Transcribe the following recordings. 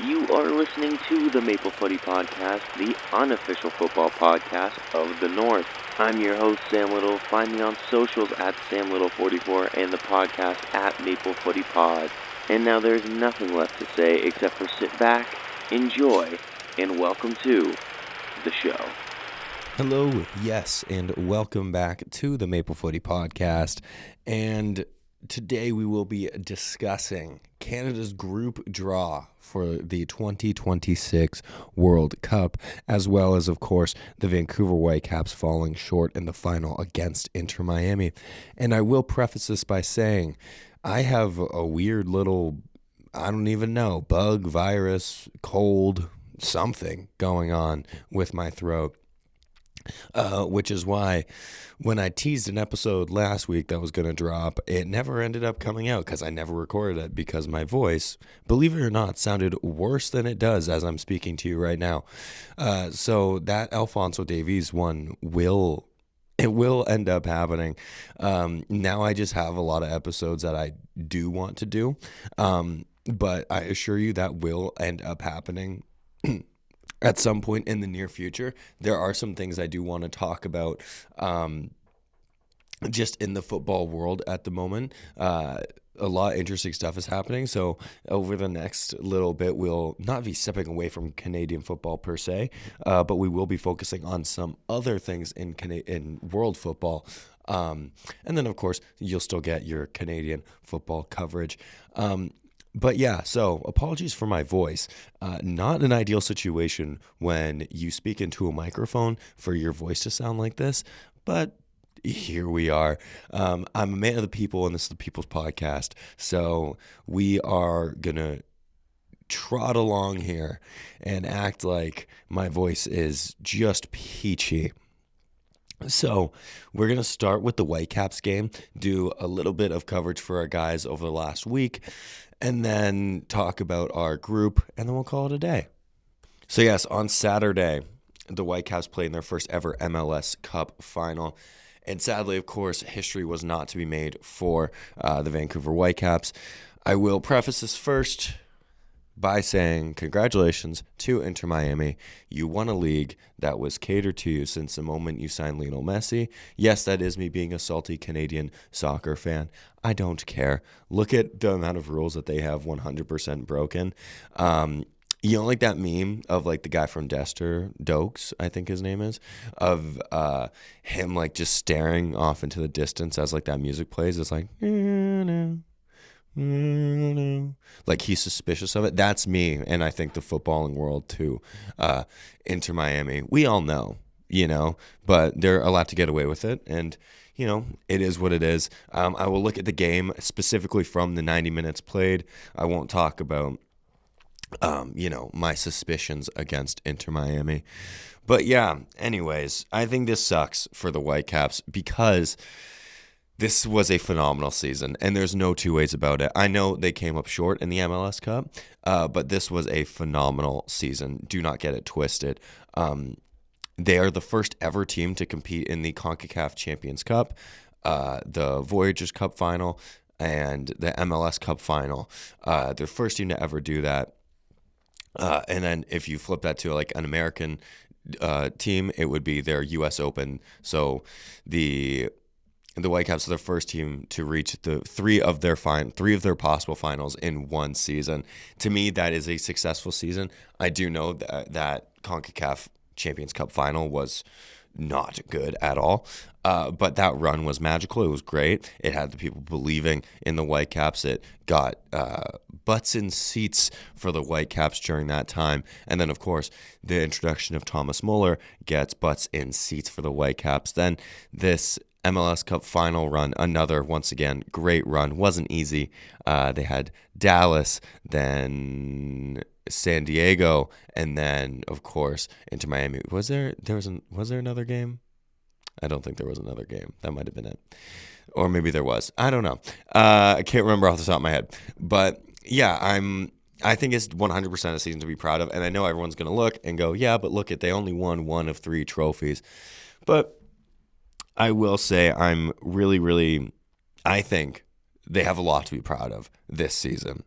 You are listening to the Maple Footy Podcast, the unofficial football podcast of the North. I'm your host, Sam Little. Find me on socials at SamLittle44 and the podcast at Maple Footy Pod. And now there's nothing left to say except for sit back, enjoy, and welcome to the show. Hello, yes, and welcome back to the Maple Footy Podcast. And today we will be discussing Canada's group draw for the 2026 World Cup, as well as, of course, the Vancouver Whitecaps falling short in the final against Inter Miami. And I will preface this by saying I have a weird little, I don't even know, bug, virus, cold, something going on with my throat. Which is why when I teased an episode last week that was going to drop, it never ended up coming out because I never recorded it because my voice, believe it or not, sounded worse than it does as I'm speaking to you right now. So that Alphonso Davies one will end up happening. Now I just have a lot of episodes that I do want to do, but I assure you that will end up happening at some point in the near future. There are some things I do want to talk about just in the football world at the moment. A lot of interesting stuff is happening. So over the next little bit, we'll not be stepping away from Canadian football per se, but we will be focusing on some other things in world football. And then, of course, you'll still get your Canadian football coverage. But yeah, so apologies for my voice. Not an ideal situation when you speak into a microphone for your voice to sound like this, but here we are. I'm a man of the people, and this is the People's Podcast. So we are going to trot along here and act like my voice is just peachy. So we're going to start with the Whitecaps game, do a little bit of coverage for our guys over the last week, and then talk about our group, and then we'll call it a day. So yes, on Saturday, the Whitecaps played in their first ever MLS Cup final. And sadly, of course, history was not to be made for the Vancouver Whitecaps. I will preface this first by saying congratulations to Inter Miami. You won a league that was catered to you since the moment you signed Lionel Messi. Yes, that is me being a salty Canadian soccer fan. I don't care. Look at the amount of rules that they have 100% broken. You know, like that meme of like the guy from Dexter, Dokes, I think his name is, of him like just staring off into the distance as like that music plays. It's like, like he's suspicious of it. That's me, and I think the footballing world too. Inter Miami, we all know, but they're allowed to get away with it, and it is what it is. I will look at the game specifically from the 90 minutes played. I won't talk about my suspicions against Inter Miami. But yeah, anyways, I think this sucks for the Whitecaps because this was a phenomenal season, and there's no two ways about it. I know they came up short in the MLS Cup, but this was a phenomenal season. Do not get it twisted. They are the first ever team to compete in the CONCACAF Champions Cup, the Voyageurs Cup final, and the MLS Cup final. They're the first team to ever do that. And then if you flip that to like an American team, it would be their U.S. Open. So the Whitecaps are the first team to reach the three of their possible finals in one season. To me, that is a successful season. I do know that CONCACAF Champions Cup final was not good at all. But that run was magical. It was great. It had the people believing in the Whitecaps. It got butts in seats for the Whitecaps during that time. And then, of course, the introduction of Thomas Müller gets butts in seats for the Whitecaps. Then this MLS Cup final run, another, once again, great run. Wasn't easy. They had Dallas, then San Diego, and then, of course, Inter Miami. Was there another game? I don't think there was another game. That might have been it. Or maybe there was. I don't know. I can't remember off the top of my head. But yeah, I think it's 100% a season to be proud of. And I know everyone's going to look and go, yeah, but look they only won one of 3 trophies. But I will say I'm really, I think they have a lot to be proud of this season.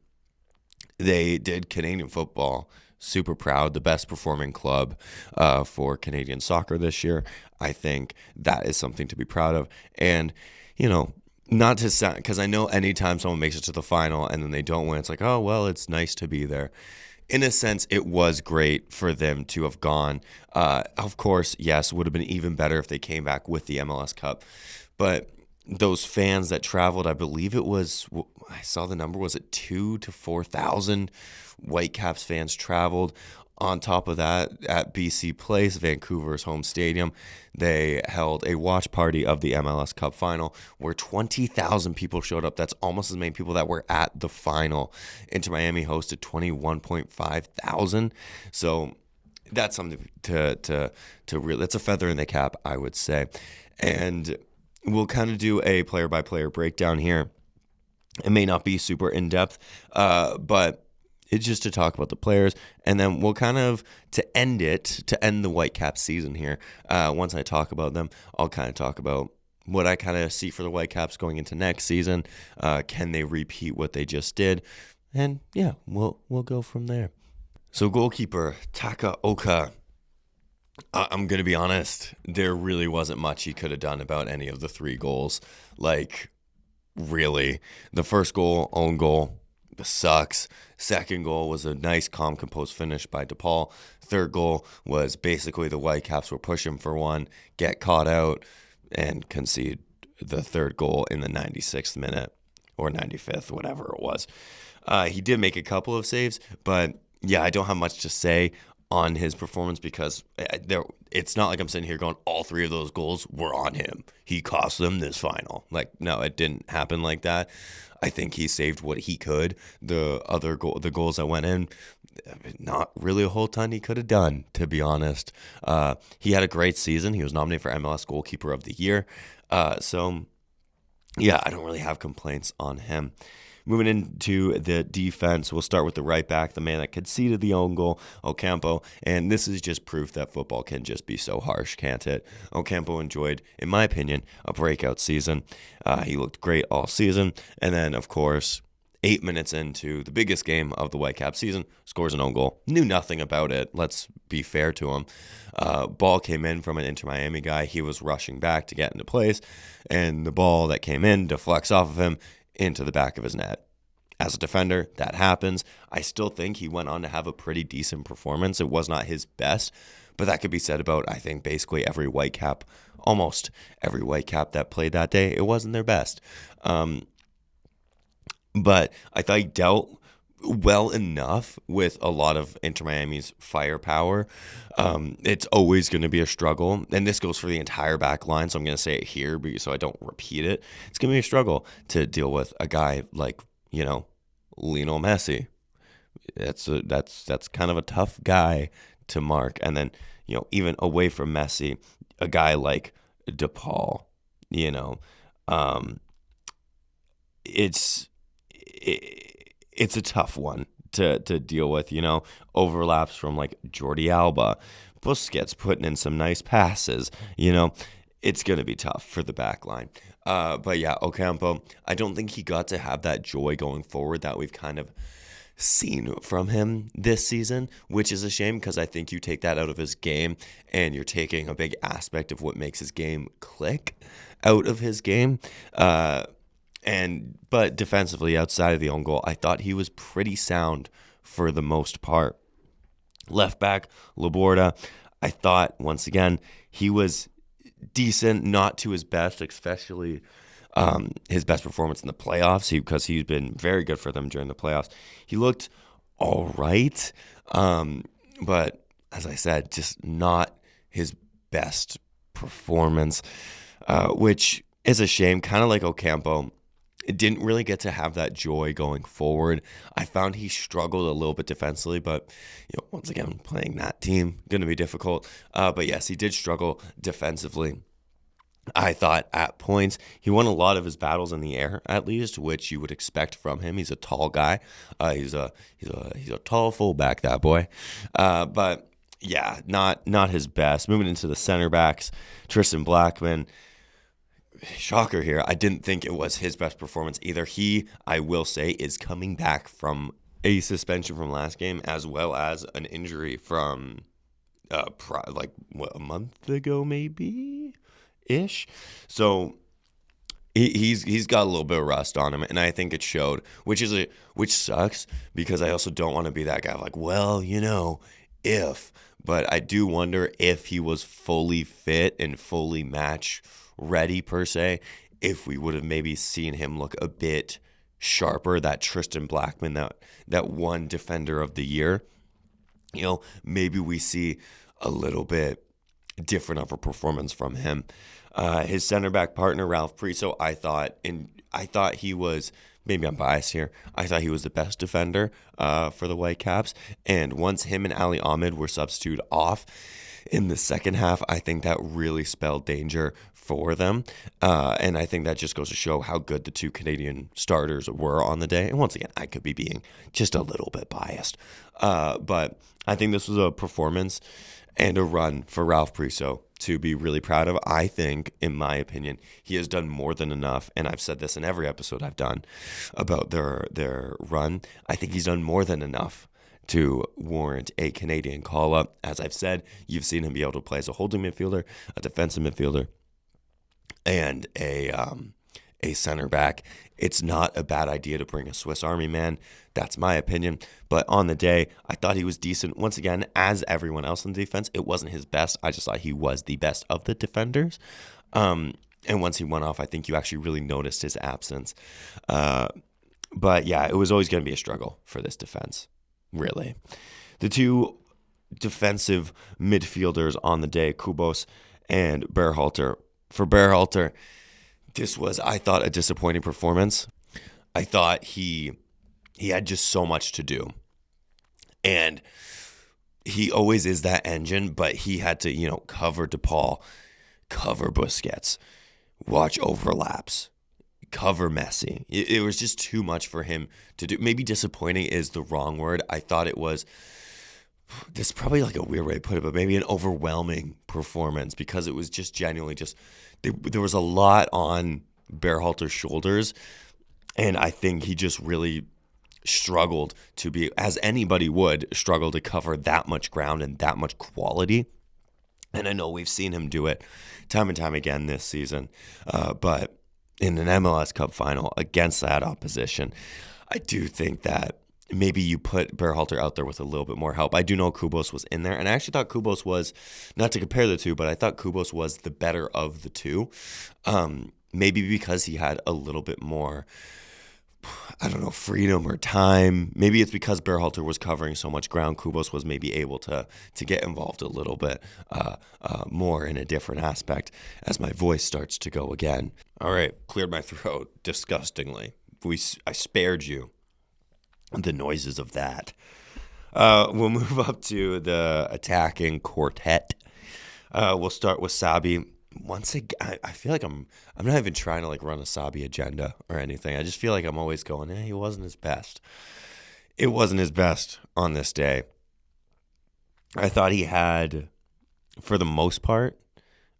They did Canadian football super proud, the best performing club for Canadian soccer this year. I think that is something to be proud of. And, not to sound, because I know anytime someone makes it to the final and then they don't win, it's like, oh, well, it's nice to be there. In a sense, it was great for them to have gone. Of course, yes, it would have been even better if they came back with the MLS Cup. But those fans that traveled, I believe it was, I saw the number, was it 2,000 to 4,000 Whitecaps fans traveled. On top of that, at BC Place, Vancouver's home stadium, they held a watch party of the MLS Cup final where 20,000 people showed up. That's almost as many people that were at the final. Inter Miami hosted 21.5 thousand. So that's something to really, that's a feather in the cap, I would say. And we'll kind of do a player-by-player breakdown here. It may not be super in-depth, but it's just to talk about the players. And then we'll kind of, to end the Whitecaps season here, once I talk about them, I'll kind of talk about what I kind of see for the Whitecaps going into next season. Can they repeat what they just did? And yeah, we'll go from there. So goalkeeper Takaoka, I'm going to be honest, there really wasn't much he could have done about any of the 3 goals. Like, really. The first goal, own goal, sucks. Second goal was a nice, calm, composed finish by DePaul. Third goal was basically the Whitecaps were pushing for one, get caught out, and concede the third goal in the 96th minute or 95th, whatever it was. He did make a couple of saves, but yeah, I don't have much to say on his performance because it's not like I'm sitting here going all 3 of those goals were on him. He cost them this final. Like, no, it didn't happen like that. I think he saved what he could. The goals that went in, not really a whole ton he could have done, to be honest. He had a great season. He was nominated for MLS Goalkeeper of the Year. So, yeah, I don't really have complaints on him. Moving into the defense, we'll start with the right back, the man that conceded the own goal, Ocampo. And this is just proof that football can just be so harsh, can't it? Ocampo enjoyed, in my opinion, a breakout season. He looked great all season. And then, of course, 8 minutes into the biggest game of the Whitecaps season, scores an own goal. Knew nothing about it. Let's be fair to him. Ball came in from an Inter Miami guy. He was rushing back to get into place. And the ball that came in deflects off of him into the back of his net. As a defender, that happens. I still think he went on to have a pretty decent performance. It was not his best, but that could be said about, I think, basically every Whitecap, almost every Whitecap that played that day. It wasn't their best. But I thought he dealt well enough with a lot of Inter Miami's firepower. It's always going to be a struggle, and this goes for the entire back line, so I'm going to say it here so I don't repeat it. It's going to be a struggle to deal with a guy like, Lionel Messi. That's kind of a tough guy to mark. And then, even away from Messi, a guy like DePaul, it's a tough one to deal with, overlaps from like Jordi Alba, Busquets putting in some nice passes, it's going to be tough for the back line. But yeah, Ocampo, I don't think he got to have that joy going forward that we've kind of seen from him this season, which is a shame because I think you take that out of his game and you're taking a big aspect of what makes his game click out of his game. But defensively, outside of the own goal, I thought he was pretty sound for the most part. Left back, Laborda, I thought, once again, he was decent, not to his best, especially his best performance in the playoffs, because he's been very good for them during the playoffs. He looked all right, but as I said, just not his best performance, which is a shame, kind of like Ocampo. It didn't really get to have that joy going forward. I found he struggled a little bit defensively, but once again, playing that team, going to be difficult. But yes, he did struggle defensively. I thought at points he won a lot of his battles in the air, at least, which you would expect from him. He's a tall guy. He's a tall fullback, that boy. But yeah, not his best. Moving into the center backs, Tristan Blackman. Shocker here. I didn't think it was his best performance either. He, I will say, is coming back from a suspension from last game as well as an injury from a month ago maybe ish. So he's got a little bit of rust on him, and I think it showed, which sucks because I also don't want to be that guy like, well, but I do wonder if he was fully fit and fully match ready per se, if we would have maybe seen him look a bit sharper, that Tristan Blackman, that one defender of the year. Maybe we see a little bit different of a performance from him. His center back partner, Ralph Priso, I thought he was, maybe I'm biased here, I thought he was the best defender for the Whitecaps. And once him and Ali Ahmed were substituted off in the second half, I think that really spelled danger for them. And I think that just goes to show how good the two Canadian starters were on the day. And once again, I could be being just a little bit biased. But I think this was a performance and a run for Ralph Priso to be really proud of. I think, in my opinion, he has done more than enough, and I've said this in every episode I've done about their run. I think he's done more than enough to warrant a Canadian call-up. As I've said, you've seen him be able to play as a holding midfielder, a defensive midfielder, and a center back. It's not a bad idea to bring a Swiss Army man. That's my opinion. But on the day, I thought he was decent. Once again, as everyone else in defense, it wasn't his best. I just thought he was the best of the defenders. And once he went off, I think you actually really noticed his absence. But yeah, it was always going to be a struggle for this defense, really. The two defensive midfielders on the day, Kubos and Berhalter. For Berhalter, this was, I thought, a disappointing performance. I thought he had just so much to do. And he always is that engine, but he had to, cover DePaul, cover Busquets, watch overlaps, cover Messi. It was just too much for him to do. Maybe disappointing is the wrong word. I thought it was, this is probably like a weird way to put it, but maybe an overwhelming performance, because it was just genuinely there was a lot on Berhalter's shoulders, and I think he just really struggled to be, as anybody would, struggle to cover that much ground and that much quality. And I know we've seen him do it time and time again this season, but in an MLS Cup final against that opposition, I do think that maybe you put Berhalter out there with a little bit more help. I do know Kubos was in there, and I actually thought Kubos was, not to compare the two, but I thought Kubos was the better of the two. Maybe because he had a little bit more, freedom or time. Maybe it's because Berhalter was covering so much ground. Kubos was maybe able to get involved a little bit more in a different aspect as my voice starts to go again. All right, cleared my throat disgustingly. I spared you the noises of that. We'll move up to the attacking quartet. We'll start with Sabi. Once again, I feel like I'm not even trying to run a Sabi agenda or anything. I just feel like I'm always going, he wasn't his best. It wasn't his best on this day. I thought he had, for the most part,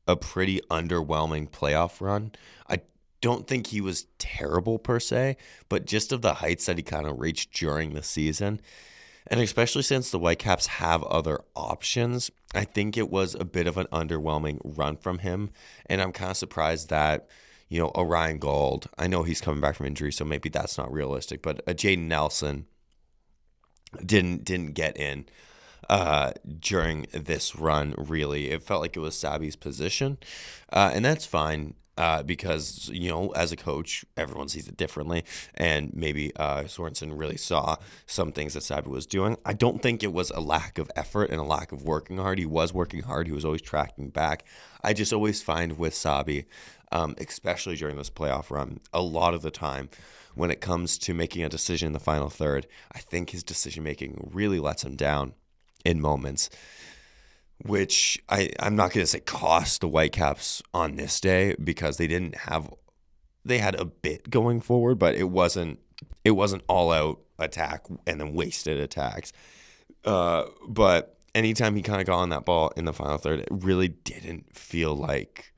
a pretty underwhelming playoff run. I don't think he was terrible per se, but just of the heights that he kind of reached during the season, and especially since the Whitecaps have other options, I think it was a bit of an underwhelming run from him. And I'm kind of surprised that, Orion Gold, I know he's coming back from injury, so maybe that's not realistic, but Jaden Nelson didn't get in during this run, really. It felt like it was Sabi's position, and that's fine. Because, as a coach, everyone sees it differently. And maybe Sorensen really saw some things that Sabi was doing. I don't think it was a lack of effort and a lack of working hard. He was working hard. He was always tracking back. I just always find with Sabi, especially during this playoff run, a lot of the time when it comes to making a decision in the final third, I think his decision-making really lets him down in moments, which I'm not going to say cost the Whitecaps on this day, because they had a bit going forward, but it wasn't all out attack and then wasted attacks. But anytime he kind of got on that ball in the final third, it really didn't feel like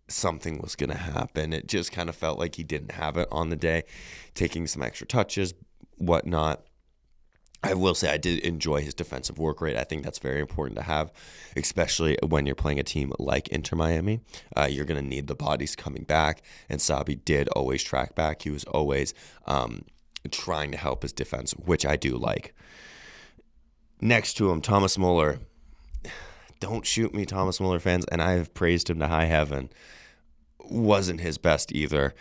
something was going to happen. It just kind of felt like he didn't have it on the day, taking some extra touches, whatnot. I will say I did enjoy his defensive work rate. I think that's very important to have, especially when you're playing a team like Inter Miami. You're going to need the bodies coming back, and Sabi did always track back. He was always trying to help his defense, which I do like. Next to him, Thomas Müller. Don't shoot me, Thomas Müller fans, and I have praised him to high heaven. Wasn't his best either.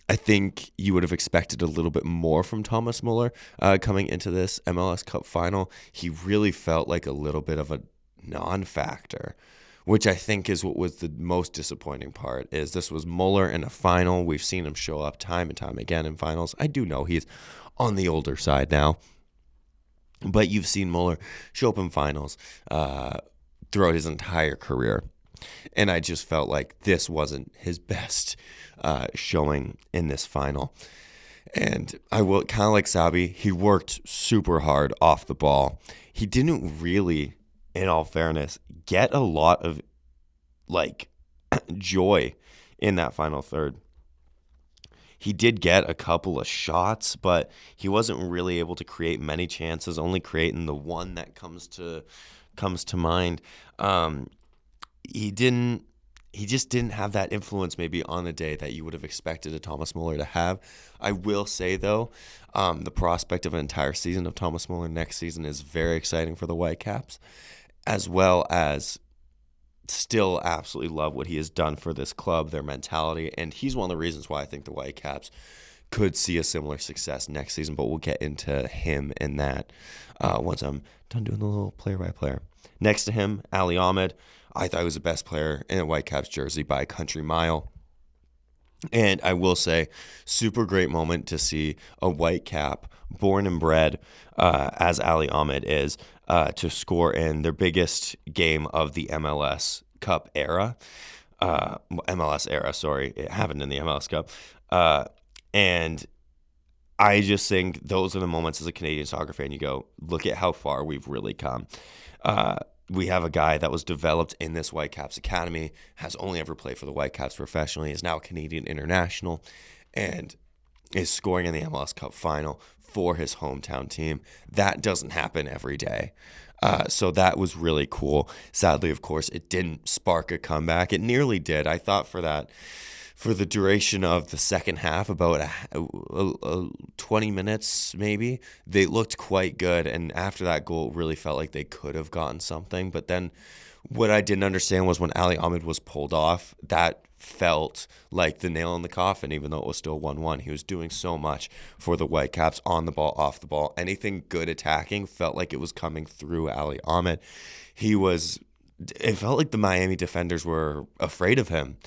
I think you would have expected a little bit more from Thomas Müller coming into this MLS Cup final. He really felt like a little bit of a non-factor, which I think is what was the most disappointing part. Is this was Müller in a final. We've seen him show up time and time again in finals. I do know he's on the older side now, but you've seen Müller show up in finals throughout his entire career. And I just felt like this wasn't his best showing in this final. And I will, kind of like Sabi, he worked super hard off the ball. He didn't really, in all fairness, get a lot of joy in that final third. He did get a couple of shots, but he wasn't really able to create many chances, only creating the one that comes to mind. He just didn't have that influence maybe on the day that you would have expected a Thomas Müller to have. I will say, though, the prospect of an entire season of Thomas Müller next season is very exciting for the Whitecaps, as well as still absolutely love what he has done for this club, their mentality, and he's one of the reasons why I think the Whitecaps could see a similar success next season, but we'll get into him and that once I'm done doing the little player-by-player. Next to him, Ali Ahmed. I thought he was the best player in a Whitecaps jersey by a country mile. And I will say, super great moment to see a Whitecap, born and bred, as Ali Ahmed is, to score in their biggest game of the MLS Cup era. It happened in the MLS Cup. And I just think those are the moments as a Canadian soccer fan you go, look at how far we've really come. We have a guy that was developed in this Whitecaps academy, has only ever played for the Whitecaps professionally, is now a Canadian international, and is scoring in the MLS Cup final for his hometown team. That doesn't happen every day. So that was really cool. Sadly, of course, it didn't spark a comeback. It nearly did. I thought for the duration of the second half, about 20 minutes maybe, they looked quite good. And after that goal, it really felt like they could have gotten something. But then what I didn't understand was when Ali Ahmed was pulled off, that felt like the nail in the coffin, even though it was still 1-1. He was doing so much for the Whitecaps, on the ball, off the ball. Anything good attacking felt like it was coming through Ali Ahmed. It felt like the Miami defenders were afraid of him.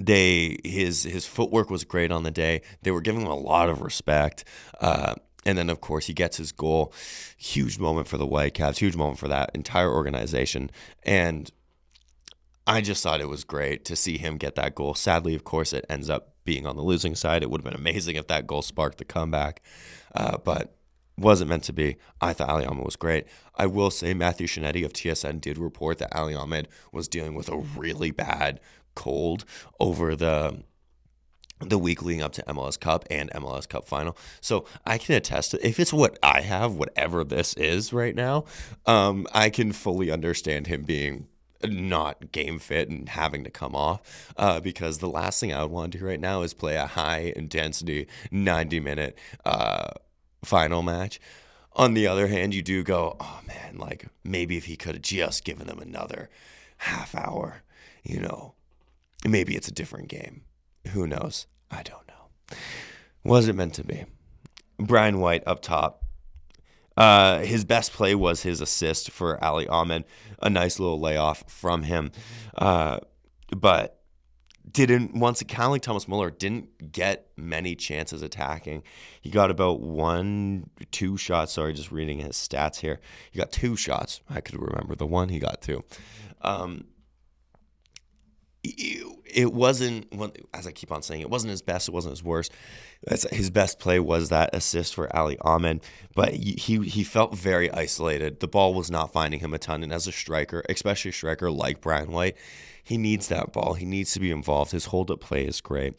His footwork was great on the day. They were giving him a lot of respect. And then, of course, he gets his goal. Huge moment for the Whitecaps, huge moment for that entire organization. And I just thought it was great to see him get that goal. Sadly, of course, it ends up being on the losing side. It would have been amazing if that goal sparked the comeback. But wasn't meant to be. I thought Ali Ahmed was great. I will say Matthew Shinetti of TSN did report that Ali Ahmed was dealing with a really bad cold over the week leading up to MLS Cup and MLS Cup final. So I can attest to, if it's what I have, whatever this is right now, I can fully understand him being not game fit and having to come off, because the last thing I would want to do right now is play a high intensity 90-minute final match. On the other hand, you do go, oh man, like maybe if he could have just given them another half hour, maybe it's a different game. Who knows? I don't know. Wasn't meant to be. Brian White up top. His best play was his assist for Ali Ahmed. A nice little layoff from him. But kind of like Thomas Müller, didn't get many chances attacking. He got about 1-2 shots. Sorry, just reading his stats here. He got 2 shots. I could remember the one. He got 2. it wasn't, as I keep on saying, it wasn't his best, it wasn't his worst. His best play was that assist for Ali Ahmed, but he felt very isolated. The ball was not finding him a ton, and as a striker, especially a striker like Brian White, he needs that ball. He needs to be involved. His hold-up play is great.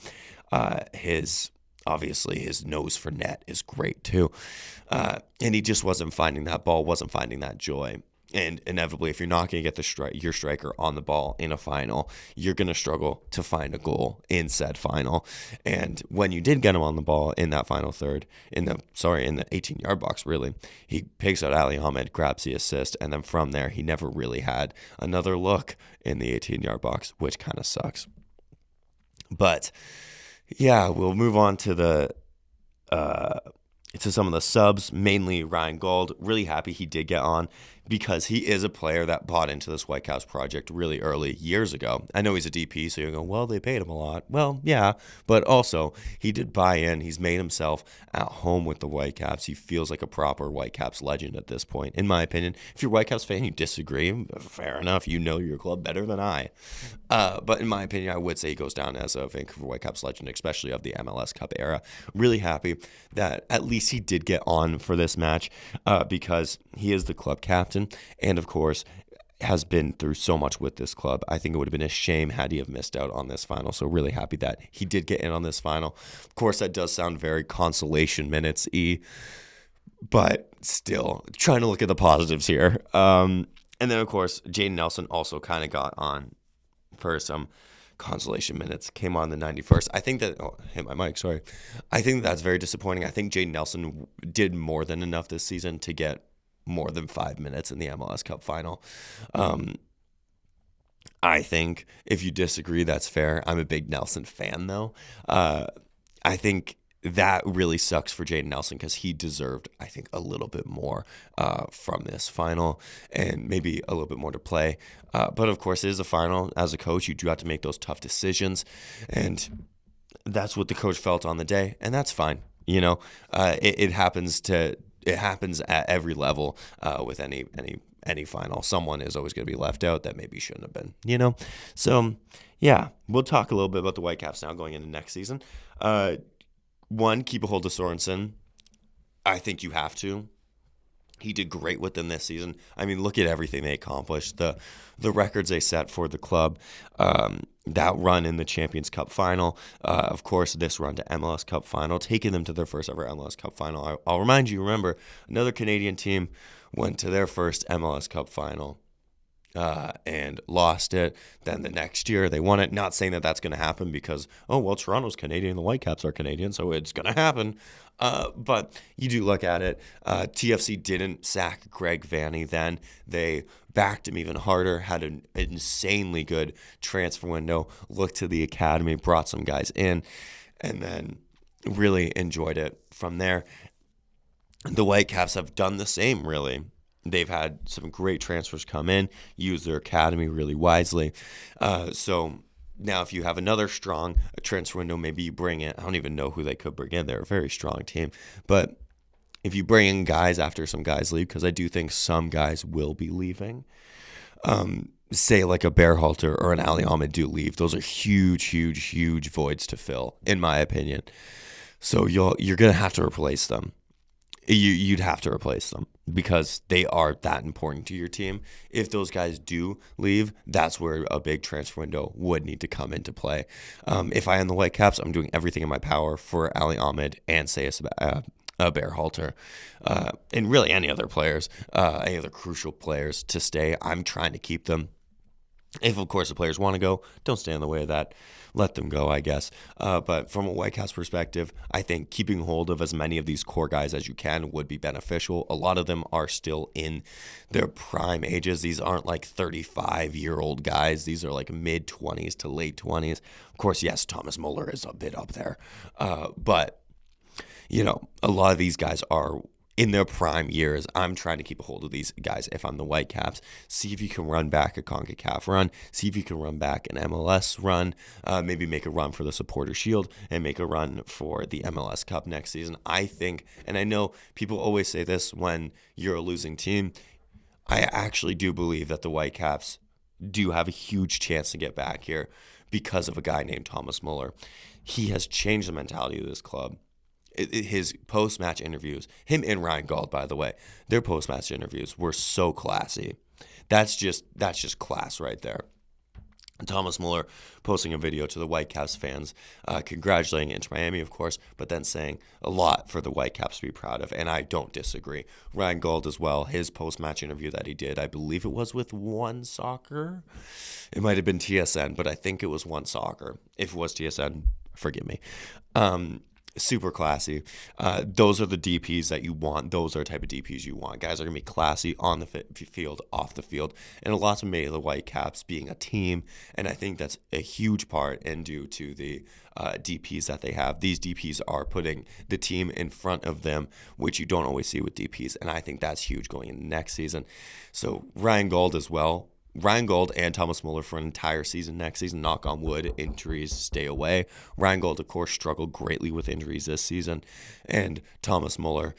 Obviously, his nose for net is great too. And he just wasn't finding that ball, wasn't finding that joy. And inevitably, if you're not going to get your striker on the ball in a final, you're going to struggle to find a goal in said final. And when you did get him on the ball in that final third, in the 18-yard box, really, he picks out Ali Ahmed, grabs the assist, and then from there, he never really had another look in the 18-yard box, which kind of sucks. But yeah, we'll move on to some of the subs, mainly Ryan Gauld. Really happy he did get on because he is a player that bought into this Whitecaps project really early, years ago. I know he's a DP, so you're going, well, they paid him a lot. Well, yeah, but also he did buy in. He's made himself at home with the Whitecaps. He feels like a proper Whitecaps legend at this point, in my opinion. If you're a Whitecaps fan, you disagree, fair enough. You know your club better than I. But in my opinion, I would say he goes down as a Vancouver Whitecaps legend, especially of the MLS Cup era. Really happy that at least he did get on for this match because he is the club captain and, of course, has been through so much with this club. I think it would have been a shame had he have missed out on this final. So really happy that he did get in on this final. Of course, that does sound very consolation minutes-y, but still trying to look at the positives here. And then, of course, Jaden Nelson also kind of got on for some consolation minutes, came on the 91st. I think that, hit my mic, sorry. I think that's very disappointing. I think Jaden Nelson did more than enough this season to get more than 5 minutes in the MLS Cup final. I think if you disagree, that's fair. I'm a big Nelson fan, though. I think that really sucks for Jaden Nelson because he deserved, I think, a little bit more from this final and maybe a little bit more to play. But, of course, it is a final. As a coach, you do have to make those tough decisions, and that's what the coach felt on the day, and that's fine. You know, it happens at every level with any final. Someone is always going to be left out that maybe shouldn't have been, you know? So, yeah, we'll talk a little bit about the Whitecaps now going into next season. One, keep a hold of Sorensen. I think you have to. He did great with them this season. I mean, look at everything they accomplished. The records they set for the club, that run in the Champions Cup final, of course, this run to MLS Cup final, taking them to their first ever MLS Cup final. I'll remind you, remember, another Canadian team went to their first MLS Cup final and lost it. Then the next year they won it. Not saying that that's going to happen because, Toronto's Canadian, the Whitecaps are Canadian, so it's going to happen. But you do look at it. TFC didn't sack Greg Vanney then. They backed him even harder, had an insanely good transfer window, looked to the academy, brought some guys in, and then really enjoyed it from there. The Whitecaps have done the same, really. They've had some great transfers come in, use their academy really wisely. So now if you have another strong transfer window, maybe you bring in, I don't even know who they could bring in. They're a very strong team. But if you bring in guys after some guys leave, because I do think some guys will be leaving, say like a Berhalter or an Ali Ahmed do leave, those are huge, huge, huge voids to fill, in my opinion. So you're going to have to replace them. You'd have to replace them because they are that important to your team. If those guys do leave, that's where a big transfer window would need to come into play. If I am the Whitecaps, I'm doing everything in my power for Ali Ahmed and say a Berhalter, and really any other players, any other crucial players to stay. I'm trying to keep them. If, of course, the players want to go, don't stand in the way of that. Let them go, I guess. But from a Whitecaps perspective, I think keeping hold of as many of these core guys as you can would be beneficial. A lot of them are still in their prime ages. These aren't like 35-year-old guys. These are like mid-20s to late 20s. Of course, yes, Thomas Müller is a bit up there. But, you know, a lot of these guys are in their prime years. I'm trying to keep a hold of these guys if I'm the Whitecaps. See if you can run back a CONCACAF run. See if you can run back an MLS run. Maybe make a run for the Supporter Shield and make a run for the MLS Cup next season. I think, and I know people always say this when you're a losing team, I actually do believe that the Whitecaps, do have a huge chance to get back here because of a guy named Thomas Müller. He has changed the mentality of this club. His post-match interviews, him and Ryan Gauld, by the way, their post-match interviews were so classy. That's just class right there. Thomas Müller posting a video to the Whitecaps fans, congratulating Inter Miami, of course, but then saying a lot for the Whitecaps to be proud of, and I don't disagree. Ryan Gauld as well, his post-match interview that he did, I believe it was with One Soccer. It might have been TSN, but I think it was One Soccer. If it was TSN, forgive me. Super classy. Those are the DPs that you want. Those are the type of DPs you want. Guys are going to be classy on the field, off the field, and a lot's been made of the Whitecaps being a team, and I think that's a huge part and due to the DPs that they have. These DPs are putting the team in front of them, which you don't always see with DPs, and I think that's huge going into next season. So Ryan Gauld as well. Ryan Gauld and Thomas Müller for an entire season next season. Knock on wood, injuries stay away. Ryan Gauld, of course, struggled greatly with injuries this season. And Thomas Müller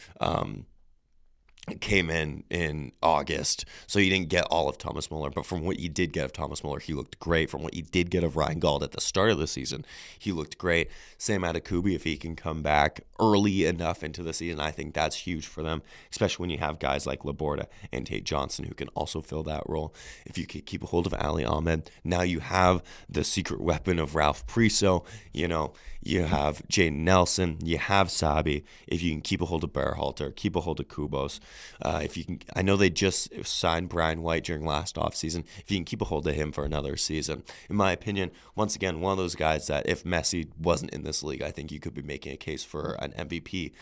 came in August, so you didn't get all of Thomas Müller. But from what you did get of Thomas Müller, he looked great. From what you did get of Ryan Gauld at the start of the season, he looked great. Sam Adekubi, if he can come back early enough into the season, I think that's huge for them, especially when you have guys like Laborda and Tate Johnson who can also fill that role. If you could keep a hold of Ali Ahmed, now you have the secret weapon of Ralph Priso. You have Jaden Nelson, you have Sabi. If you can keep a hold of Berhalter, keep a hold of Kubos. If you can, I know they just signed Brian White during last offseason. If you can keep a hold of him for another season, in my opinion, once again, one of those guys that if Messi wasn't in this league, I think you could be making a case for an MVP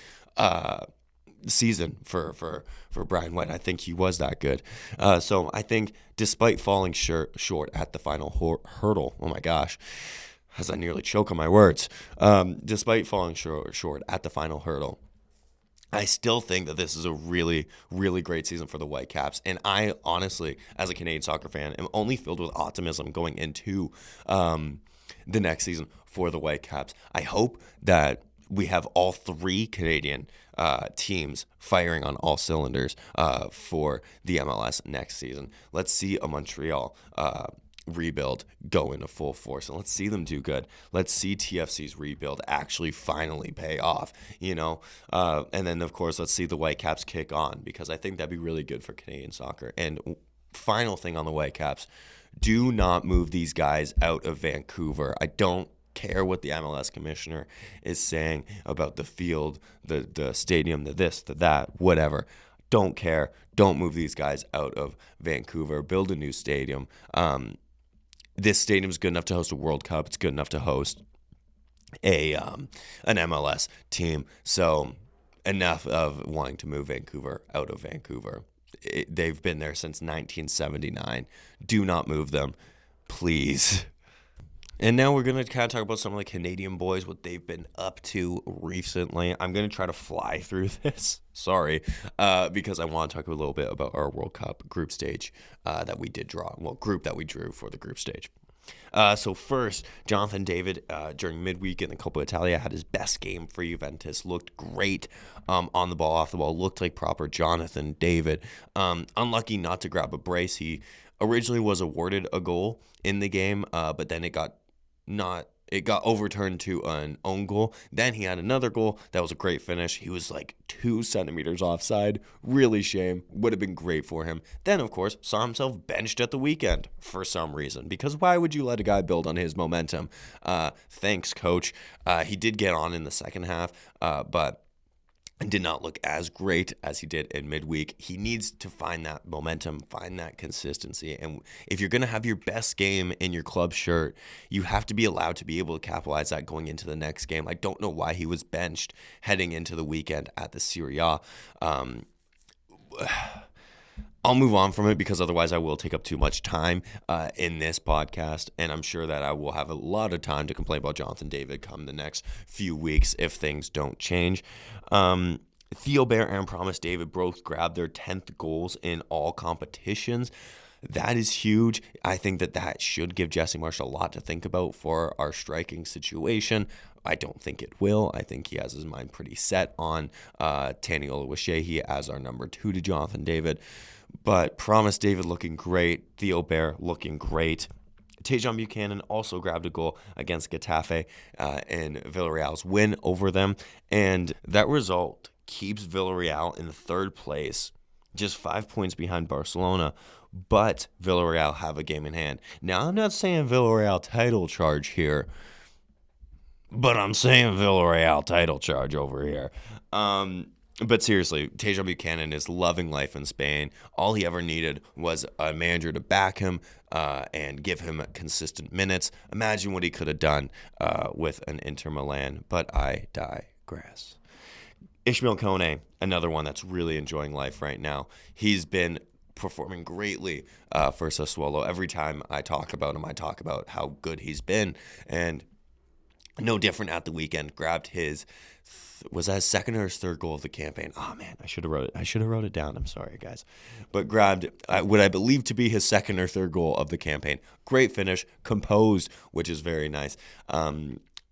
season for Brian White. I think he was that good. So I think despite falling short at the final hurdle, oh my gosh, as I nearly choke on my words, despite falling short at the final hurdle, I still think that this is a really, really great season for the Whitecaps. And I honestly, as a Canadian soccer fan, am only filled with optimism going into the next season for the Whitecaps. I hope that we have all three Canadian teams firing on all cylinders for the MLS next season. Let's see a Montreal rebuild go into full force, and let's see them do good. Let's see TFC's rebuild actually finally pay off, and then of course let's see the Whitecaps kick on, because I think that'd be really good for Canadian soccer. And final thing on the Whitecaps, do not move these guys out of Vancouver. I don't care what the MLS commissioner is saying about the field, the stadium, the this, the that, whatever. Don't care. Don't move these guys out of Vancouver. Build a new stadium. This stadium is good enough to host a World Cup. It's good enough to host an MLS team. So enough of wanting to move Vancouver out of Vancouver. They've been there since 1979. Do not move them, please. And now we're going to kind of talk about some of the Canadian boys, what they've been up to recently. I'm going to try to fly through this, sorry, because I want to talk a little bit about our World Cup group stage that we did draw, group that we drew for the group stage. So first, Jonathan David, during midweek in the Coppa Italia, had his best game for Juventus. Looked great on the ball, off the ball. Looked like proper Jonathan David. Unlucky not to grab a brace. He originally was awarded a goal in the game, but then it got overturned to an own goal. Then he had another goal that was a great finish. He was like 2 centimeters offside. Really shame. Would have been great for him. Then, of course, saw himself benched at the weekend for some reason. Because why would you let a guy build on his momentum? Thanks, coach. He did get on in the second half, but did not look as great as he did in midweek. He needs to find that momentum, find that consistency. And if you're going to have your best game in your club shirt, you have to be allowed to be able to capitalize that going into the next game. I don't know why he was benched heading into the weekend at the Serie A. I'll move on from it because otherwise I will take up too much time in this podcast, and I'm sure that I will have a lot of time to complain about Jonathan David come the next few weeks if things don't change. Theo Bair and Promise David both grabbed their 10th goals in all competitions. that is huge. I think that should give Jesse Marsch a lot to think about for our striking situation. I don't think it will. I think he has his mind pretty set on Tani Oluwaseyi as our number 2 to Jonathan David. But Promise David looking great. Theo Bair looking great. Tajon Buchanan also grabbed a goal against Getafe in Villarreal's win over them. And that result keeps Villarreal in 3rd place, just 5 points behind Barcelona. But Villarreal have a game in hand. Now, I'm not saying Villarreal title charge here, but I'm saying Villarreal title charge over here. But seriously, Tajon Buchanan is loving life in Spain. All he ever needed was a manager to back him and give him consistent minutes. Imagine what he could have done with an Inter Milan, but I digress. Ishmael Kone, another one that's really enjoying life right now. He's been performing greatly for Sassuolo. Every time I talk about him, I talk about how good he's been. And no different at the weekend. Grabbed his, was that his 2nd or his 3rd goal of the campaign? Oh man, I should have wrote it down. I'm sorry, guys. But grabbed what I believe to be his 2nd or 3rd goal of the campaign. Great finish, composed, which is very nice.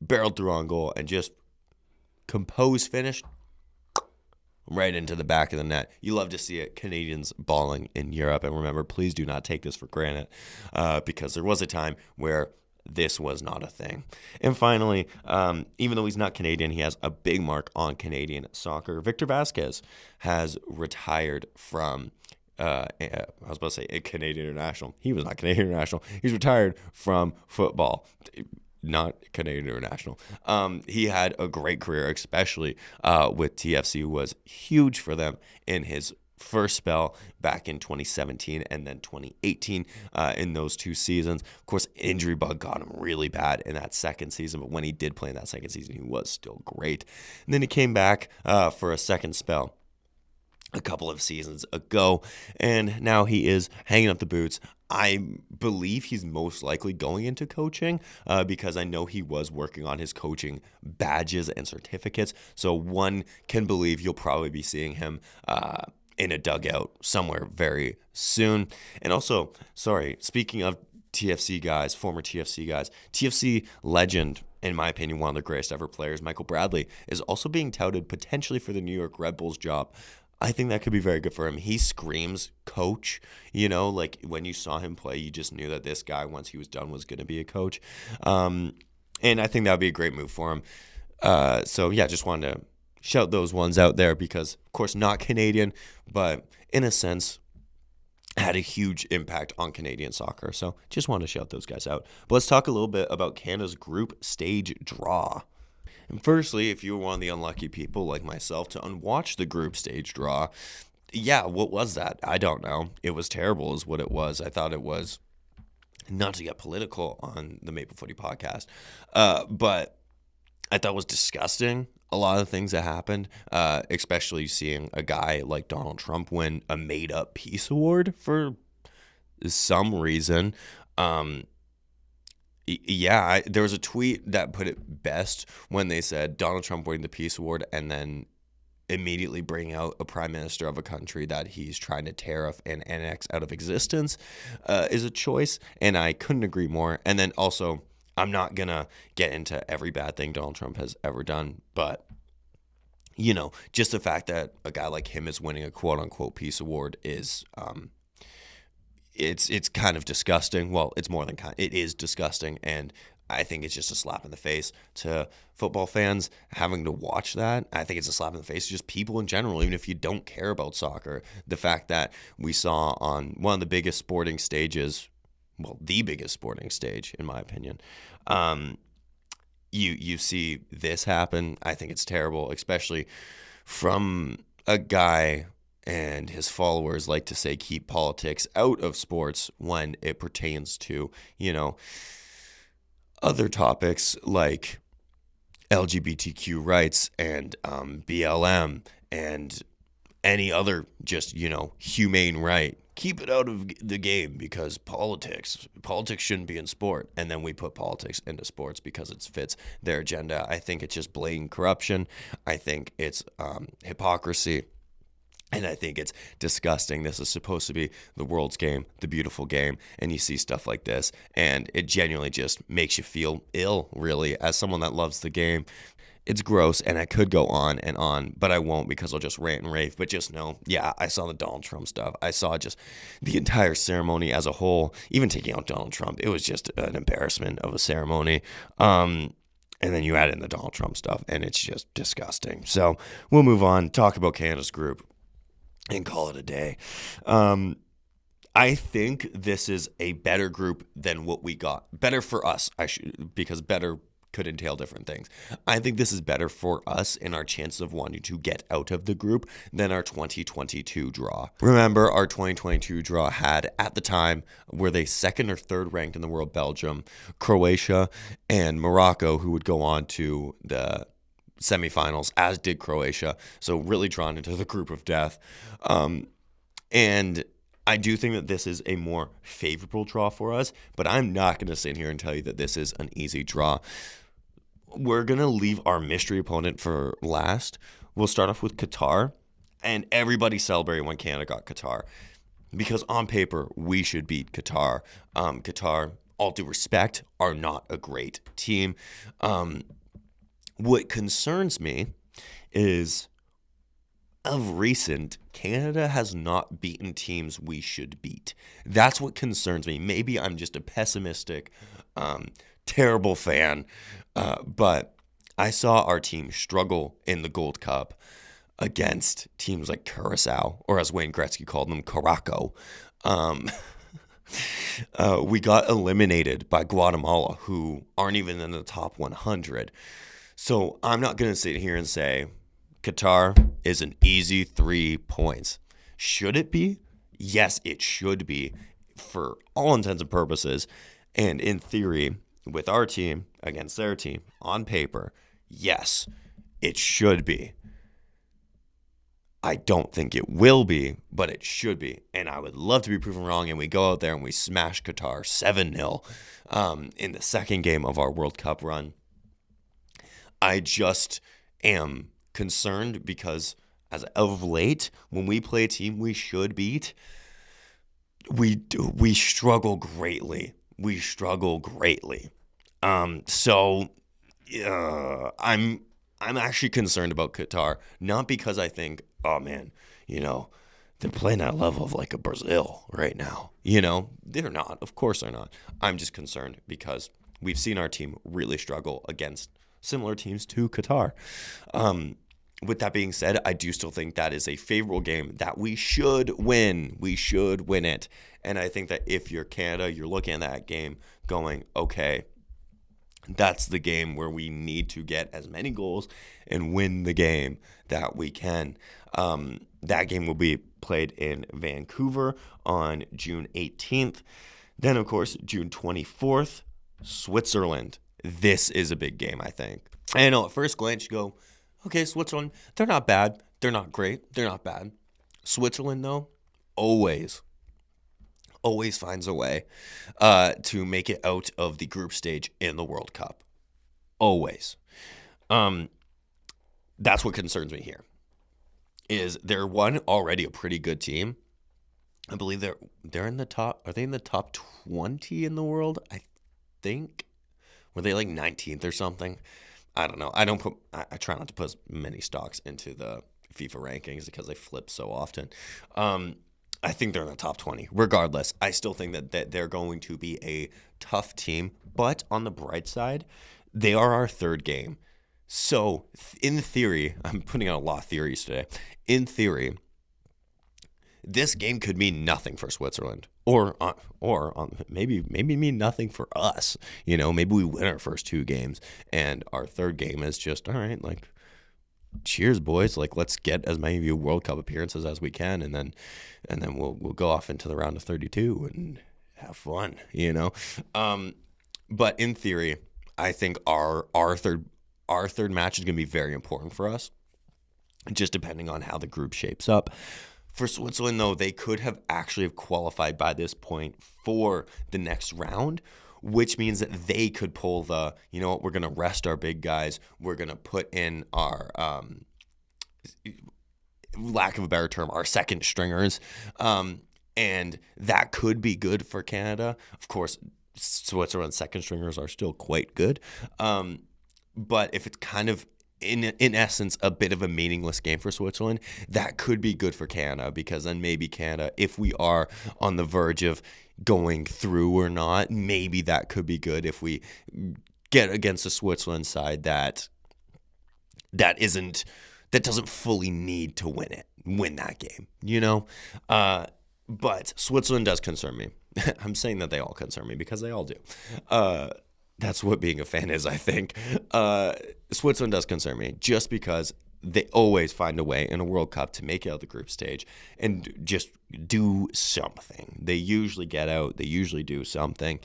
Barreled through on goal and just composed finish right into the back of the net. You love to see it. Canadians balling in Europe. And remember, please do not take this for granted because there was a time where this was not a thing. And finally, even though he's not Canadian, he has a big mark on Canadian soccer. Victor Vasquez has retired from, I was about to say a Canadian international. He was not Canadian international. He's retired from football. Not Canadian international. He had a great career, especially with TFC, who was huge for them in his first spell back in 2017 and then 2018 in those 2 seasons. Of course, injury bug got him really bad in that 2nd season, but when he did play in that 2nd season, he was still great. And then he came back for a 2nd spell a couple of seasons ago, and now he is hanging up the boots. I believe he's most likely going into coaching because I know he was working on his coaching badges and certificates, so one can believe you'll probably be seeing him in a dugout somewhere very soon. And also, speaking of TFC guys, former TFC guys, TFC legend, in my opinion, one of the greatest ever players, Michael Bradley, is also being touted potentially for the New York Red Bulls job. I think that could be very good for him. He screams coach, like when you saw him play, you just knew that this guy, once he was done, was going to be a coach. And I think that would be a great move for him. So yeah, just wanted to shout those ones out there because, of course, not Canadian, but in a sense, had a huge impact on Canadian soccer. So just wanted to shout those guys out. But let's talk a little bit about Canada's group stage draw. And firstly, if you were one of the unlucky people like myself to unwatch the group stage draw, yeah, what was that? I don't know. It was terrible is what it was. I thought it was, not to get political on the Maple Footy podcast, but I thought it was disgusting. A lot of things that happened, especially seeing a guy like Donald Trump win a made-up peace award for some reason. There was a tweet that put it best when they said Donald Trump winning the peace award and then immediately bring out a prime minister of a country that he's trying to tariff and annex out of existence is a choice, and I couldn't agree more. And then also, I'm not going to get into every bad thing Donald Trump has ever done, but, just the fact that a guy like him is winning a quote-unquote peace award is it's kind of disgusting. Well, it's more than it is disgusting, and I think it's just a slap in the face to football fans having to watch that. I think it's a slap in the face to just people in general, even if you don't care about soccer. The fact that we saw on one of the biggest sporting stages, well, the biggest sporting stage, in my opinion, you see this happen. I think it's terrible, especially from a guy and his followers like to say keep politics out of sports when it pertains to, other topics like LGBTQ rights and BLM and any other just, humane right. Keep it out of the game because politics shouldn't be in sport. And then we put politics into sports because it fits their agenda. I think it's just blatant corruption. I think it's hypocrisy. And I think it's disgusting. This is supposed to be the world's game, the beautiful game, and you see stuff like this, and it genuinely just makes you feel ill, really, as someone that loves the game. It's gross, and I could go on, but I won't because I'll just rant and rave. But just know, yeah, I saw the Donald Trump stuff. I saw just the entire ceremony as a whole, even taking out Donald Trump. It was just an embarrassment of a ceremony. And then you add in the Donald Trump stuff, and it's just disgusting. So we'll move on, talk about Canada's group, and call it a day. I think this is a better group than what we got. Better for us, because better could entail different things. I think this is better for us in our chances of wanting to get out of the group than our 2022 draw. Remember, our 2022 draw had, at the time, were they second or third ranked in the world, Belgium, Croatia, and Morocco, who would go on to the semifinals, as did Croatia. So really drawn into the group of death. And I do think that this is a more favorable draw for us, but I'm not going to sit here and tell you that this is an easy draw. We're going to leave our mystery opponent for last. We'll start off with Qatar, and everybody celebrated when Canada got Qatar, because on paper, we should beat Qatar. Qatar, all due respect, are not a great team. What concerns me is, of recent, Canada has not beaten teams we should beat. That's what concerns me. Maybe I'm just a pessimistic, terrible fan, but I saw our team struggle in the Gold Cup against teams like Curacao, or as Wayne Gretzky called them, Caraco. We got eliminated by Guatemala, who aren't even in the top 100. So I'm not going to sit here and say Qatar is an easy 3 points. Should it be? Yes, it should be for all intents and purposes. And in theory, with our team against their team, on paper, yes, it should be. I don't think it will be, but it should be. And I would love to be proven wrong, and we go out there and we smash Qatar 7-0 in the second game of our World Cup run. I just am concerned because as of late, when we play a team we should beat, we struggle greatly. So I'm actually concerned about Qatar, not because I think, oh man, they're playing at a level of like a Brazil right now. They're not. Of course they're not. I'm just concerned because we've seen our team really struggle against similar teams to Qatar. With that being said, I do still think that is a favorable game that we should win. We should win it. And I think that if you're Canada, you're looking at that game going, okay, that's the game where we need to get as many goals and win the game that we can. That game will be played in Vancouver on June 18th. Then, of course, June 24th, Switzerland. This is a big game, I think. I know at first glance you go, okay, Switzerland, they're not bad. They're not great. They're not bad. Switzerland, though, always finds a way to make it out of the group stage in the World Cup. Always. That's what concerns me here. Is they're already a pretty good team. I believe they're in the top. Are they in the top 20 in the world? I think. Were they like 19th or something? I don't know. I try not to put many stocks into the FIFA rankings because they flip so often. I think they're in the top 20. Regardless, I still think that they're going to be a tough team. But on the bright side, they are our third game. So in theory, I'm putting out a lot of theories today. In theory, this game could mean nothing for Switzerland, or maybe mean nothing for us. Maybe we win our first two games, and our third game is just all right. Like, cheers, boys! Like, let's get as many of you World Cup appearances as we can, and then we'll go off into the round of 32 and have fun. But in theory, I think our third match is going to be very important for us, just depending on how the group shapes up. For Switzerland, though, they could have actually qualified by this point for the next round, which means that they could pull we're going to rest our big guys. We're going to put in our lack of a better term, our second stringers. And that could be good for Canada. Of course, Switzerland's second stringers are still quite good. But if it's kind of, in essence, a bit of a meaningless game for Switzerland, that could be good for Canada, because then maybe Canada, if we are on the verge of going through or not, maybe that could be good if we get against a Switzerland side that doesn't fully need to win that game, you know? But Switzerland does concern me. I'm saying that they all concern me because they all do. That's what being a fan is, I think. Switzerland does concern me just because they always find a way in a World Cup to make it out the group stage and just do something. They usually get out. They usually do something.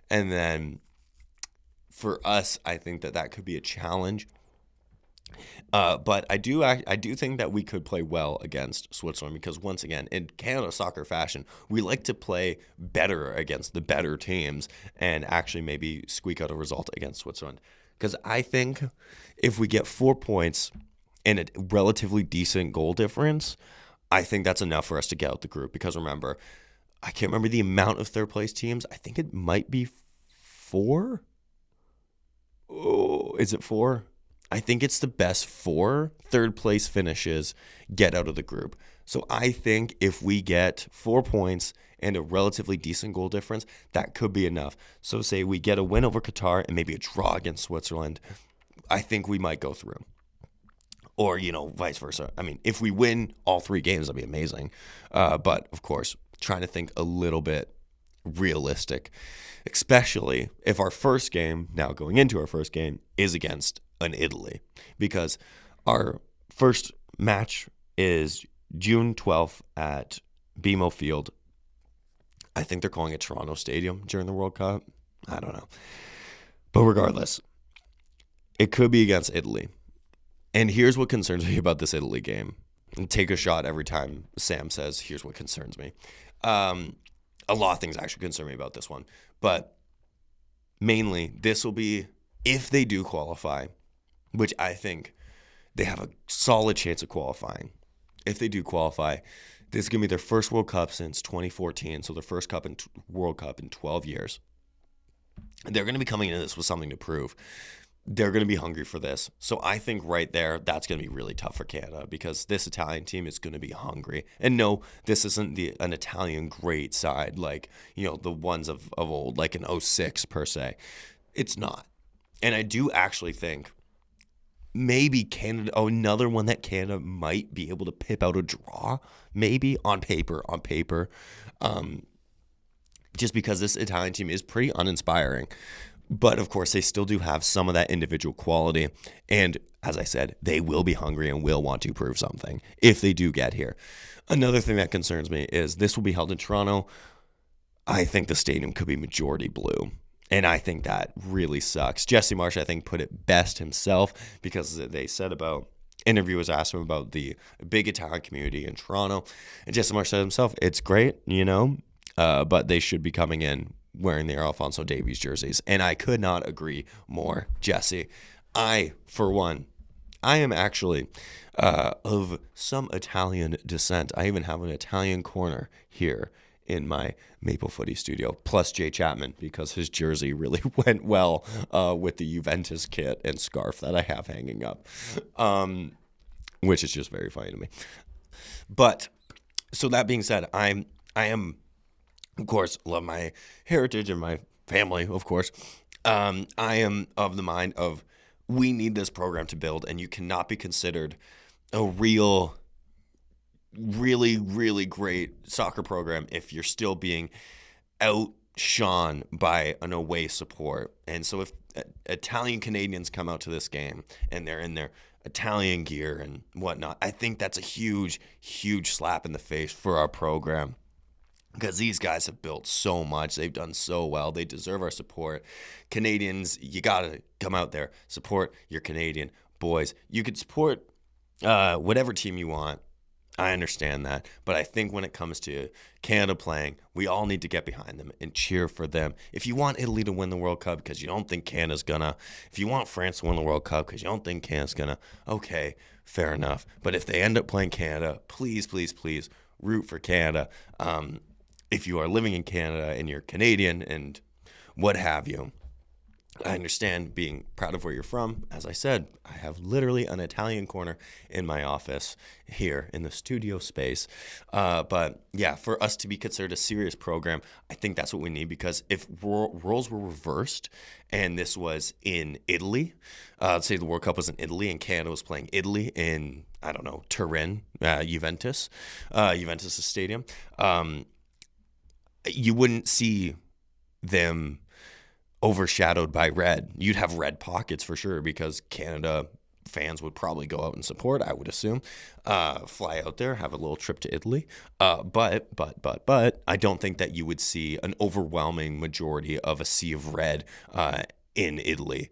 And then for us, I think that could be a challenge. But I do think that we could play well against Switzerland because, once again, in Canada soccer fashion, we like to play better against the better teams and actually maybe squeak out a result against Switzerland. Because I think if we get 4 points and a relatively decent goal difference, I think that's enough for us to get out the group. Because remember, I can't remember the amount of third place teams. I think it might be 4. Oh, is it 4? I think it's the best 4 third place finishes get out of the group. So I think if we get 4 points and a relatively decent goal difference, that could be enough. So say we get a win over Qatar and maybe a draw against Switzerland, I think we might go through. Or, vice versa. I mean, if we win all 3 games, that'd be amazing. But, of course, trying to think a little bit realistic, especially if our first game, now going into our first game, is against an Italy, because our first match is June 12th at BMO Field. I think they're calling it Toronto Stadium during the World Cup. I don't know. But regardless, it could be against Italy. And here's what concerns me about this Italy game. And take a shot every time Sam says, here's what concerns me. A lot of things actually concern me about this one. But mainly, this will be, if they do qualify, which I think they have a solid chance of qualifying. If they do qualify, this is going to be their first World Cup since 2014, so their first World Cup in 12 years. They're going to be coming into this with something to prove. They're going to be hungry for this. So I think right there, that's going to be really tough for Canada, because this Italian team is going to be hungry. And no, this isn't an Italian great side like, the ones of old, like an 06 per se. It's not. And I do actually think maybe Canada, another one that Canada might be able to pip out a draw, maybe on paper, just because this Italian team is pretty uninspiring. But, of course, they still do have some of that individual quality. And, as I said, they will be hungry and will want to prove something if they do get here. Another thing that concerns me is this will be held in Toronto. I think the stadium could be majority blue. And I think that really sucks. Jesse Marsh, I think, put it best himself, because they said interviewers asked him about the big Italian community in Toronto. And Jesse Marsh said himself, it's great, but they should be coming in wearing their Alphonso Davies jerseys. And I could not agree more, Jesse. For one, I am actually of some Italian descent. I even have an Italian corner here in my Maple Footy studio, plus Jay Chapman, because his jersey really went well with the Juventus kit and scarf that I have hanging up, which is just very funny to me. But, so that being said, I am, of course, love my heritage and my family, of course. I am of the mind of, we need this program to build, and you cannot be considered a really, really great soccer program if you're still being outshone by an away support. And so if Italian Canadians come out to this game and they're in their Italian gear and whatnot, I think that's a huge, huge slap in the face for our program, because these guys have built so much. They've done so well. They deserve our support. Canadians, you got to come out there, support your Canadian boys. You could support whatever team you want. I understand that. But I think when it comes to Canada playing, we all need to get behind them and cheer for them. If you want Italy to win the World Cup because you don't think Canada's gonna, if you want France to win the World Cup because you don't think Canada's gonna, okay, fair enough. But if they end up playing Canada, please, please, please root for Canada. If you are living in Canada and you're Canadian and what have you, I understand being proud of where you're from. As I said, I have literally an Italian corner in my office here in the studio space. But yeah, for us to be considered a serious program, I think that's what we need, because if roles were reversed and this was in Italy, let's say the World Cup was in Italy and Canada was playing Italy in, I don't know, Turin, Juventus stadium, you wouldn't see them overshadowed by red. You'd have red pockets for sure, because Canada fans would probably go out and support, I would assume, fly out there, have a little trip to Italy. But I don't think that you would see an overwhelming majority of a sea of red in Italy,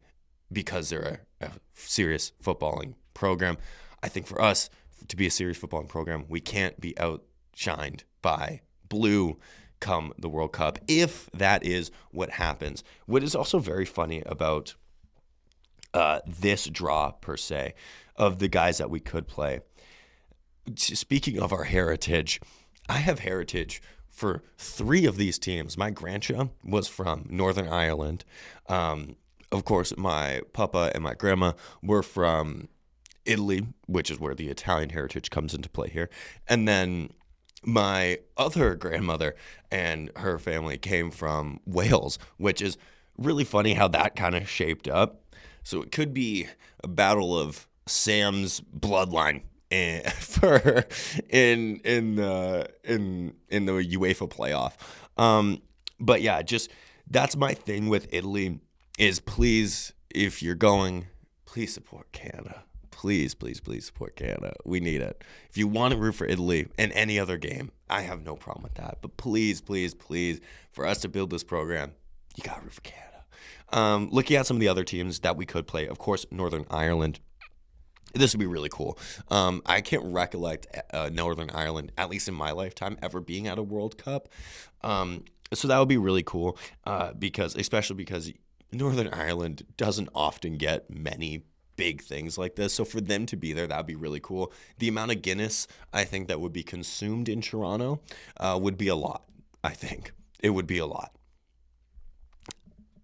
because they're a serious footballing program. I think for us to be a serious footballing program, we can't be outshined by blue come the World Cup, if that is what happens. What is also very funny about this draw, per se, of the guys that we could play, speaking of our heritage, I have heritage for 3 of these teams. My grandpa was from Northern Ireland. Of course, my papa and my grandma were from Italy, which is where the Italian heritage comes into play here. And then my other grandmother and her family came from Wales, which is really funny how that kind of shaped up. So it could be a battle of Sam's bloodline in the UEFA playoff. But yeah, just that's my thing with Italy is, please, if you're going, please support Canada. Please, please, please support Canada. We need it. If you want to root for Italy in any other game, I have no problem with that. But please, please, please, for us to build this program, you got to root for Canada. Looking at some of the other teams that we could play, of course, Northern Ireland. This would be really cool. I can't recollect Northern Ireland, at least in my lifetime, ever being at a World Cup. So that would be really cool, especially because Northern Ireland doesn't often get many big things like this. So for them to be there, that would be really cool. The amount of Guinness I think that would be consumed in Toronto would be a lot. I think it would be a lot,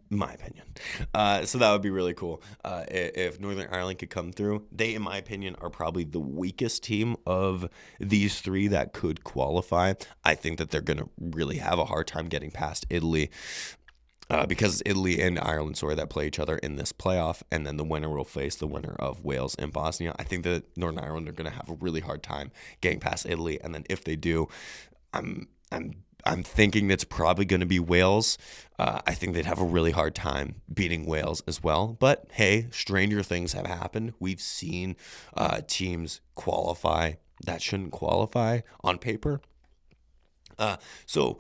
in my opinion. So that would be really cool if Northern Ireland could come through. They, in my opinion, are probably the weakest team of these 3 that could qualify. I think that they're going to really have a hard time getting past Italy. Because Italy and Ireland, that play each other in this playoff, and then the winner will face the winner of Wales and Bosnia. I think that Northern Ireland are going to have a really hard time getting past Italy, and then if they do, I'm thinking that's probably going to be Wales. I think they'd have a really hard time beating Wales as well. But hey, stranger things have happened. We've seen teams qualify that shouldn't qualify on paper. So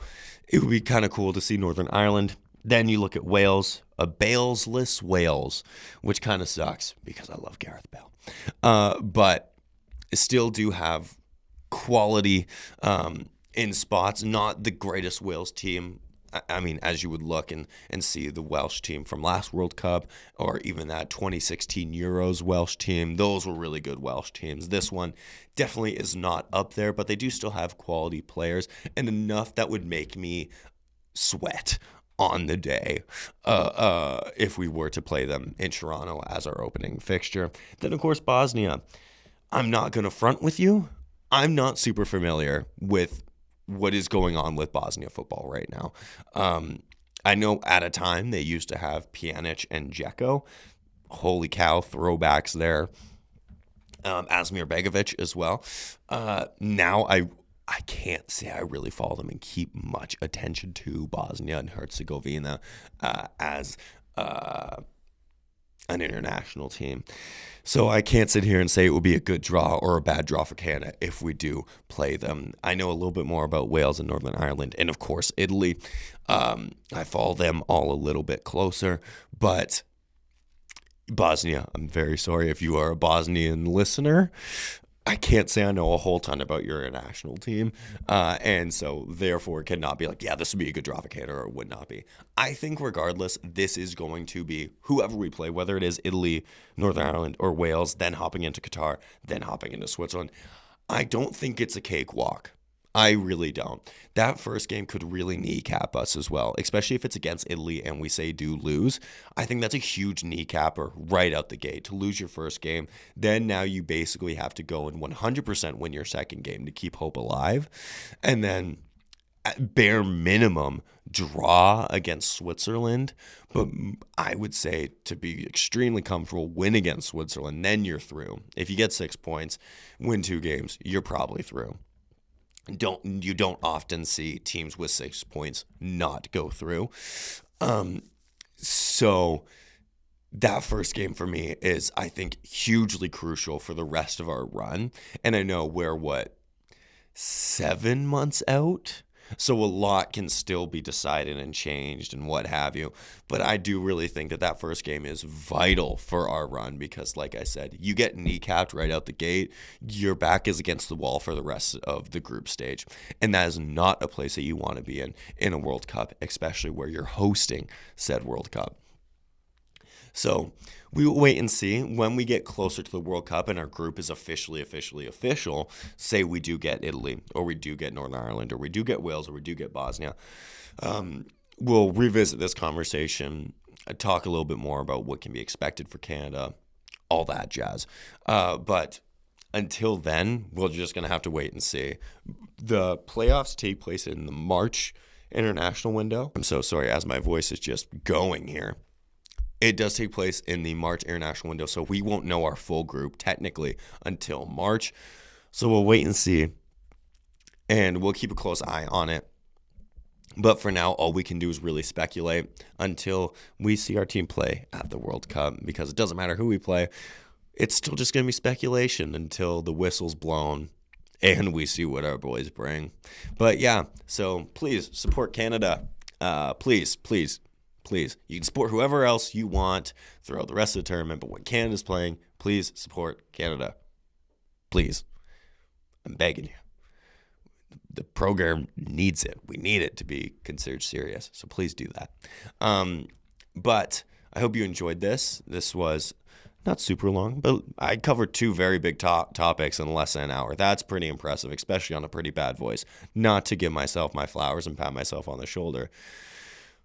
it would be kind of cool to see Northern Ireland. Then you look at Wales, a Balesless Wales, which kind of sucks because I love Gareth Bale. But still do have quality in spots. Not the greatest Wales team. I mean, as you would look and see the Welsh team from last World Cup, or even that 2016 Euros Welsh team, those were really good Welsh teams. This one definitely is not up there, but they do still have quality players, and enough that would make me sweat on the day if we were to play them in Toronto as our opening fixture. Then, of course, Bosnia. I'm not going to front with you. I'm not super familiar with what is going on with Bosnia football right now. I know at a time they used to have Pjanic and Dzeko. Holy cow, throwbacks there. Asmir Begovic as well. Now I can't say I really follow them and keep much attention to Bosnia and Herzegovina as an international team. So I can't sit here and say it would be a good draw or a bad draw for Canada if we do play them. I know a little bit more about Wales and Northern Ireland, and of course Italy. I follow them all a little bit closer, but Bosnia, I'm very sorry if you are a Bosnian listener. I can't say I know a whole ton about your international team, and so therefore cannot be like, yeah, this would be a good draw for Canada or it would not be. I think regardless, this is going to be whoever we play, whether it is Italy, Northern Ireland, or Wales, then hopping into Qatar, then hopping into Switzerland. I don't think it's a cakewalk. I really don't. That first game could really kneecap us as well, especially if it's against Italy and we say do lose. I think that's a huge kneecapper right out the gate to lose your first game. Then now you basically have to go and 100% win your second game to keep hope alive. And then at bare minimum, draw against Switzerland. But I would say to be extremely comfortable, win against Switzerland, then you're through. If you get 6 points, win 2 games, you're probably through. You don't often see teams with 6 points not go through. So that first game for me is, I think, hugely crucial for the rest of our run. And I know we're 7 months out? So a lot can still be decided and changed and what have you. But I do really think that first game is vital for our run because, like I said, you get kneecapped right out the gate, your back is against the wall for the rest of the group stage. And that is not a place that you want to be in a World Cup, especially where you're hosting said World Cup. So we will wait and see when we get closer to the World Cup and our group is officially official. Say we do get Italy, or we do get Northern Ireland, or we do get Wales, or we do get Bosnia. We'll revisit this conversation, talk a little bit more about what can be expected for Canada, all that jazz. But until then, we're just going to have to wait and see. The playoffs take place in the March international window. I'm so sorry, as my voice is just going here. It does take place in the March international window, so we won't know our full group technically until March. So we'll wait and see, and we'll keep a close eye on it. But for now, all we can do is really speculate until we see our team play at the World Cup, because it doesn't matter who we play. It's still just going to be speculation until the whistle's blown and we see what our boys bring. But yeah, so please support Canada. Please. You can support whoever else you want throughout the rest of the tournament, but when Canada's playing, please support Canada. Please. I'm begging you. The program needs it. We need it to be considered serious, so please do that. But I hope you enjoyed this. This was not super long, but I covered 2 very big topics in less than an hour. That's pretty impressive, especially on a pretty bad voice. Not to give myself my flowers and pat myself on the shoulder,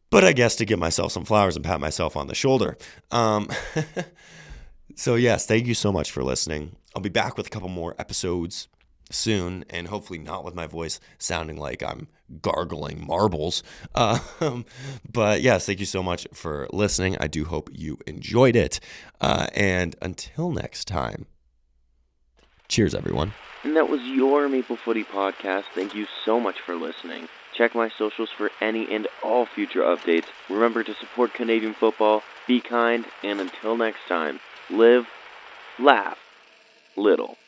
but I guess to give myself some flowers and pat myself on the shoulder. So yes, thank you so much for listening. I'll be back with a couple more episodes soon, and hopefully not with my voice sounding like I'm gargling marbles. But yes, thank you so much for listening. I do hope you enjoyed it. And until next time, cheers, everyone. And that was your Maple Footy podcast. Thank you so much for listening. Check my socials for any and all future updates. Remember to support Canadian football, be kind, and until next time, live, laugh, little.